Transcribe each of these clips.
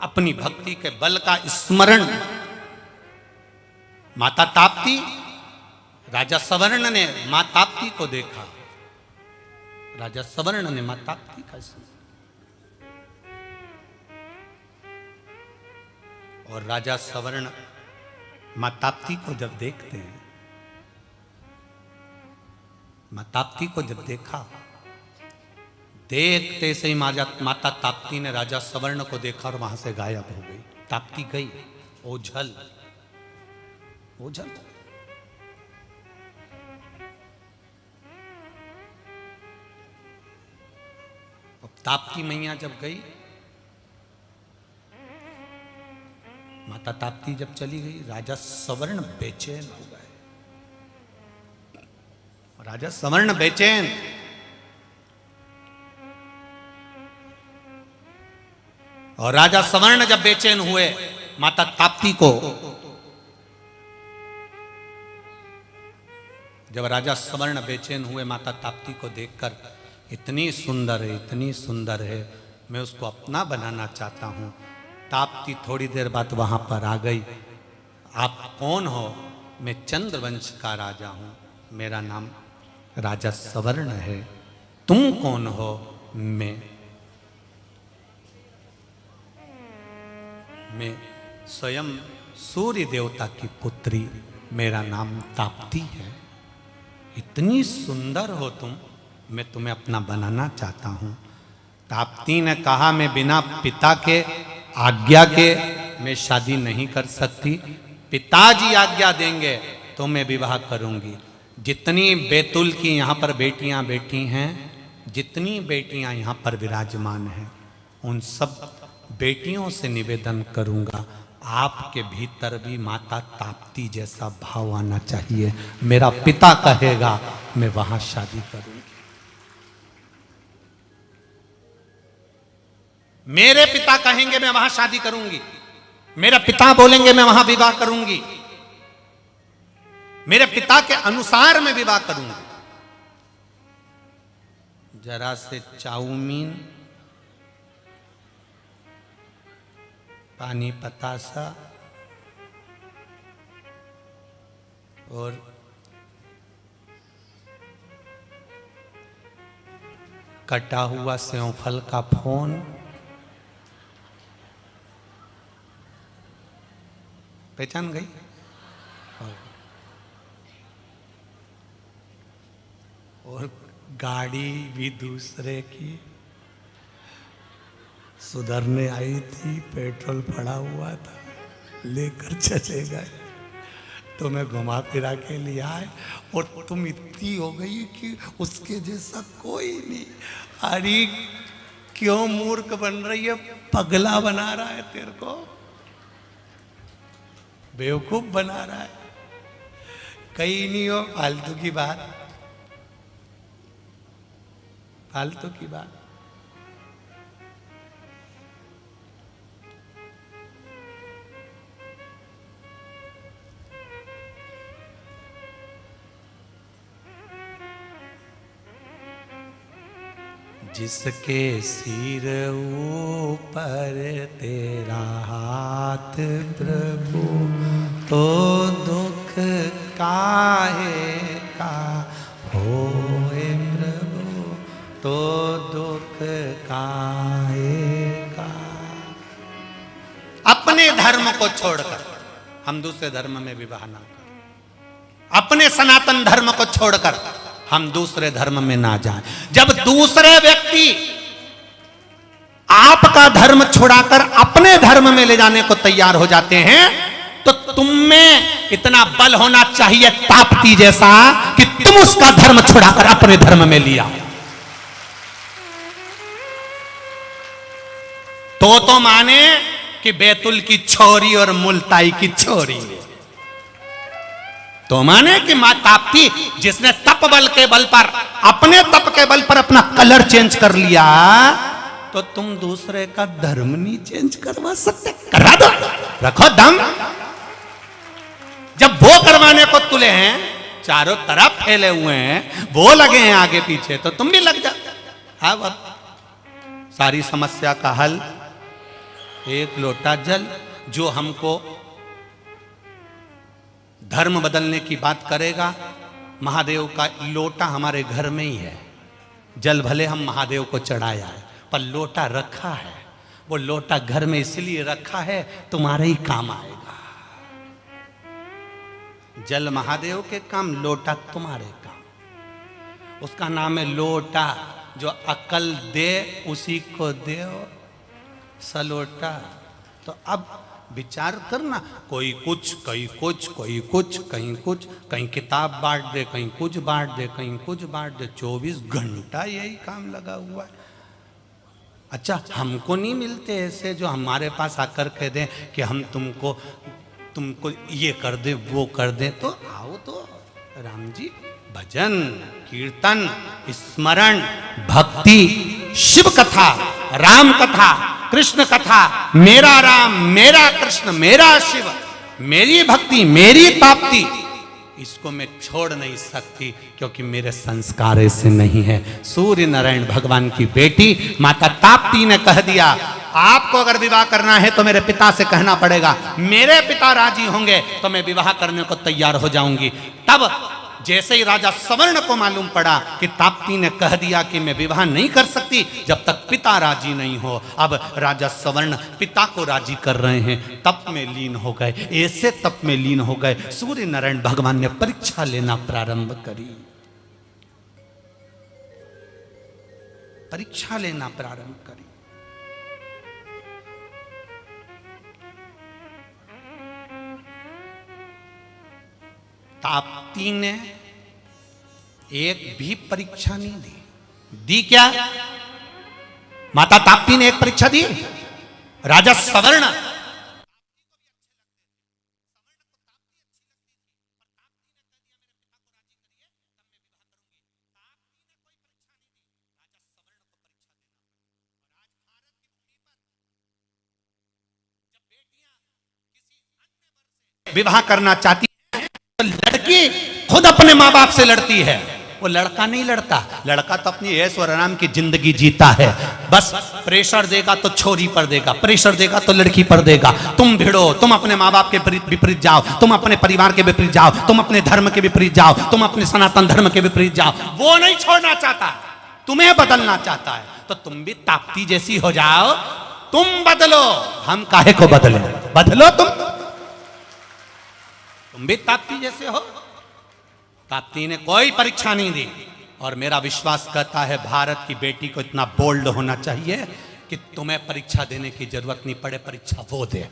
अपनी भक्ति के बल का स्मरण माता ताप्ती, राजा सवर्ण ने मां ताप्ती को देखा। राजा सवर्ण ने मां ताप्ती का स्मरण, और राजा सवर्ण मां ताप्ती को जब देखते हैं, मां ताप्ती को जब देखा, देखते से ही माता ताप्ती ने राजा सवर्ण को देखा और वहां से गायब हो गई। ताप्ती गई ओझल, ओझल। अब ताप्ती मैया जब गई, माता ताप्ती जब चली गई, राजा सवर्ण बेचैन हो गए। राजा सवर्ण बेचैन, और राजा सवर्ण जब बेचैन हुए, माता ताप्ती को, जब राजा सवर्ण बेचैन हुए माता ताप्ती को देखकर, इतनी सुंदर है, इतनी सुंदर है, मैं उसको अपना बनाना चाहता हूं। ताप्ती थोड़ी देर बाद वहां पर आ गई। आप कौन हो? मैं चंद्रवंश का राजा हूं, मेरा नाम राजा सवर्ण है। तुम कौन हो? मैं स्वयं सूर्य देवता की पुत्री, मेरा नाम ताप्ती है। इतनी सुंदर हो तुम, मैं तुम्हें अपना बनाना चाहता हूं। ताप्ती ने कहा, मैं बिना पिता के आज्ञा के मैं शादी नहीं कर सकती। पिताजी आज्ञा देंगे तो मैं विवाह करूंगी। जितनी बैतुल की यहाँ पर बेटियां बैठी हैं, जितनी बेटियां यहाँ पर विराजमान हैं, उन सब बेटियों से निवेदन करूंगा, आपके भीतर भी माता ताप्ती जैसा भाव आना चाहिए। मेरा पिता कहेगा मैं वहां शादी करूंगी, मेरे पिता कहेंगे मैं वहां शादी करूंगी, मेरे पिता बोलेंगे मैं वहां विवाह करूंगी, मेरे पिता के अनुसार मैं विवाह करूंगी। जरा से चाउमीन, पानी पतासा और कटा हुआ सेवफल का फोन, पहचान गई? और गाड़ी भी दूसरे की सुधरने आई थी, पेट्रोल पड़ा हुआ था, लेकर चले गए। तो मैं घुमा फिरा के लिए आए और तुम इतनी हो गई कि उसके जैसा कोई नहीं। अरे क्यों मूर्ख बन रही है? पगला बना रहा है तेरे को, बेवकूफ बना रहा है। कहीं नहीं हो, फालतू की बात, फालतू की बात। जिसके सिर ऊपर तेरा हाथ प्रभु, तो दुख काहे का होए प्रभु, तो दुख काहे का। अपने धर्म को छोड़कर हम दूसरे धर्म में विवाह ना करें, अपने सनातन धर्म को छोड़कर हम दूसरे धर्म में ना जाएं। जब दूसरे व्यक्ति आपका धर्म छुड़ाकर अपने धर्म में ले जाने को तैयार हो जाते हैं, तो तुम में इतना बल होना चाहिए ताप्ती जैसा कि तुम उसका धर्म छुड़ाकर अपने धर्म में लिया। तो माने कि बैतुल की छोरी और मुल्ताई की छोरी, तो माने कि मां ताप्ती जिसने तप बल के बल पर, अपने तप के बल पर अपना कलर चेंज कर लिया, तो तुम दूसरे का धर्म नहीं चेंज करवा सकते? करवा दो, रखो दम। जब वो करवाने को तुले हैं, चारों तरफ फैले हुए हैं, वो लगे हैं आगे पीछे, तो तुम भी लग जाओ। अब सारी समस्या का हल एक लोटा जल। जो हमको धर्म बदलने की बात करेगा, महादेव का लोटा हमारे घर में ही है। जल भले हम महादेव को चढ़ाया है, पर लोटा रखा है। वो लोटा घर में इसलिए रखा है, तुम्हारे ही काम आएगा। जल महादेव के काम, लोटा तुम्हारे काम। उसका नाम है लोटा। जो अकल दे उसी को दे सलोटा। तो अब विचार करना, कोई कुछ, कहीं कुछ, कोई कुछ, कहीं कुछ, कहीं किताब बांट दे, कहीं कुछ बांट दे, कहीं कुछ बांट दे। 24 घंटा यही काम लगा हुआ है। अच्छा, हमको नहीं मिलते ऐसे जो हमारे पास आकर कह दें कि हम तुमको ये कर दे, वो कर दे। तो आओ तो राम जी, भजन, कीर्तन, स्मरण, भक्ति, शिव कथा, राम कथा, कृष्ण कथा, मेरा राम, मेरा कृष्ण, मेरा शिव, मेरी भक्ति, मेरी ताप्ती, इसको मैं छोड़ नहीं सकती, क्योंकि मेरे संस्कार ऐसे नहीं है। सूर्य नारायण भगवान की बेटी माता ताप्ती ने कह दिया, आपको अगर विवाह करना है तो मेरे पिता से कहना पड़ेगा। मेरे पिता राजी होंगे तो मैं विवाह करने को तैयार हो जाऊंगी। तब जैसे ही राजा सवर्ण को मालूम पड़ा कि ताप्ती ने कह दिया कि मैं विवाह नहीं कर सकती जब तक पिता राजी नहीं हो, अब राजा सवर्ण पिता को राजी कर रहे हैं, तप में लीन हो गए। ऐसे तप में लीन हो गए, सूर्य नारायण भगवान ने परीक्षा लेना प्रारंभ करी। परीक्षा लेना प्रारंभ करी। ताप्ती ने एक भी परीक्षा नहीं दी। दी क्या? माता ताप्ती ने एक परीक्षा दी। राजा सवर्ण विवाह करना चाहती है तो लड़की खुद अपने माँ बाप से लड़ती है, वो लड़का नहीं लड़ता। लड़का तो अपनी ऐश और आराम की जिंदगी जीता है। बस प्रेशर देगा तो छोरी पर देगा, प्रेशर देगा तो लड़की पर देगा। तुम भिड़ो, तुम अपने माँ बाप के विपरीत जाओ, तुम अपने परिवार के विपरीत जाओ, तुम अपने धर्म के विपरीत जाओ, तुम अपने सनातन धर्म के विपरीत जाओ। वो नहीं छोड़ना चाहता, तुम्हें बदलना चाहता है। तो तुम भी ताप्ती जैसी हो जाओ, तुम बदलो, हम काहे को बदले? बदलो तुम भी ताप्ती जैसे हो। ताप्ती ने कोई परीक्षा नहीं दी। और मेरा विश्वास कहता है भारत की बेटी को इतना बोल्ड होना चाहिए कि तुम्हें परीक्षा देने की जरूरत नहीं पड़े, परीक्षा वो दे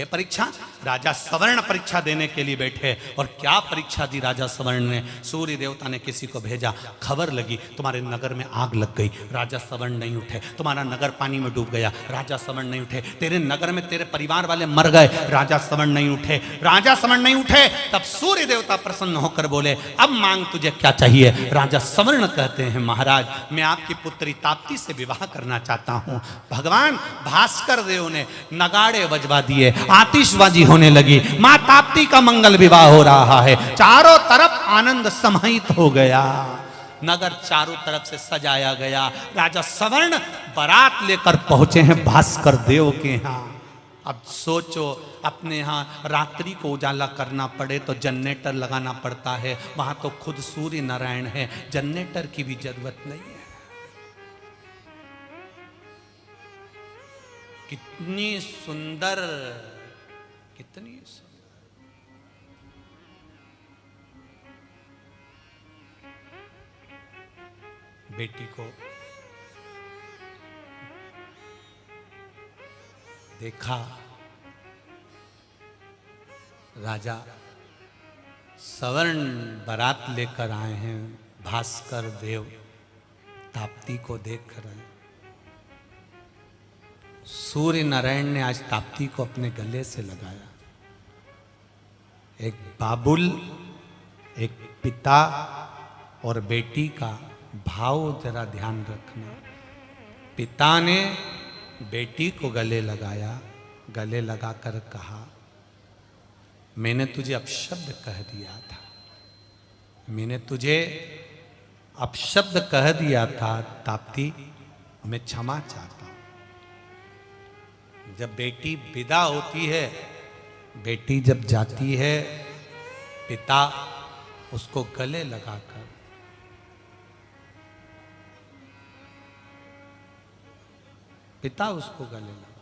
परीक्षा। राजा सवर्ण परीक्षा देने के लिए बैठे, और क्या परीक्षा दी राजा सवर्ण ने? सूर्य देवता ने किसी को भेजा, खबर लगी तुम्हारे नगर में आग लग गई, राजा सवर्ण नहीं उठे। तुम्हारा नगर पानी में डूब गया, राजा सवर्ण नहीं उठे। तेरे नगर में तेरे परिवार वाले मर गए, राजा सवर्ण नहीं उठे। राजा सवर्ण नहीं उठे, तब सूर्य देवता प्रसन्न होकर बोले, अब मांग तुझे क्या चाहिए? राजा सवर्ण कहते हैं, महाराज मैं आपकी पुत्री ताप्ती से विवाह करना चाहता हूँ। भगवान भास्कर देव ने नगाड़े बजवा दिए, आतिशबाजी होने लगी। मां ताप्ती का मंगल विवाह हो रहा है, चारों तरफ आनंद समाहित हो गया, नगर चारों तरफ से सजाया गया। राजा सवर्ण बारात लेकर पहुंचे हैं भास्कर देव के यहाँ। अब सोचो, अपने यहाँ रात्रि को उजाला करना पड़े तो जनरेटर लगाना पड़ता है, वहां तो खुद सूर्य नारायण है, जनरेटर की भी जरूरत नहीं है। कितनी सुंदर, कितनी सुंदर। बेटी को देखा, राजा सवर्ण बारात लेकर आए हैं, भास्कर देव ताप्ती को देख रहे हैं। सूर्य नारायण ने आज ताप्ती को अपने गले से लगाया। एक बाबुल, एक पिता और बेटी का भाव जरा ध्यान रखना। पिता ने बेटी को गले लगाया, गले लगाकर कहा, मैंने तुझे अपशब्द कह दिया था, मैंने तुझे अपशब्द कह दिया था ताप्ती, मैं क्षमा चाहता हूं। जब बेटी विदा होती है, बेटी जब जाती है, पिता उसको गले लगाकर गले लगा,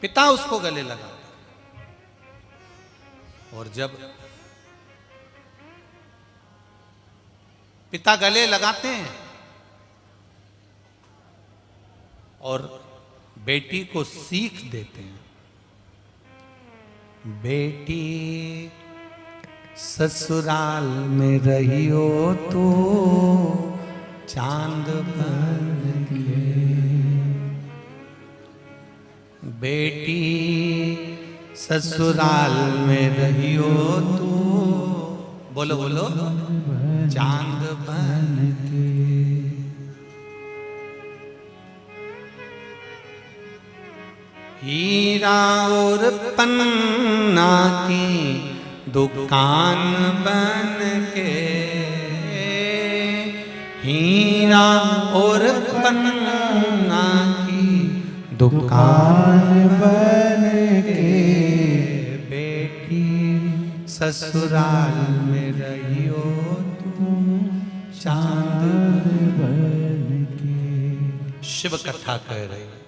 पिता उसको गले लगाता। और जब पिता गले लगाते हैं और बेटी को सीख देते हैं, बेटी ससुराल में रहियो तो चांद बन के, बेटी ससुराल में रहियो तो, बोलो बोलो, चांद बन के। हीरा और पन्ना की दुकान बन के, हीरा और पन्ना की दुकान बन के, बेटी ससुराल में रहियो तुम चांद बन के। शिव कथा कह रही है,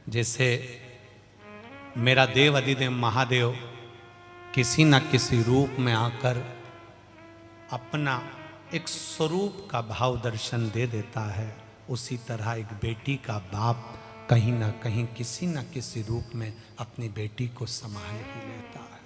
जैसे मेरा देव अधिदेव महादेव किसी न किसी रूप में आकर अपना एक स्वरूप का भाव दर्शन दे देता है, उसी तरह एक बेटी का बाप कहीं ना कहीं किसी न किसी रूप में अपनी बेटी को संभाल ही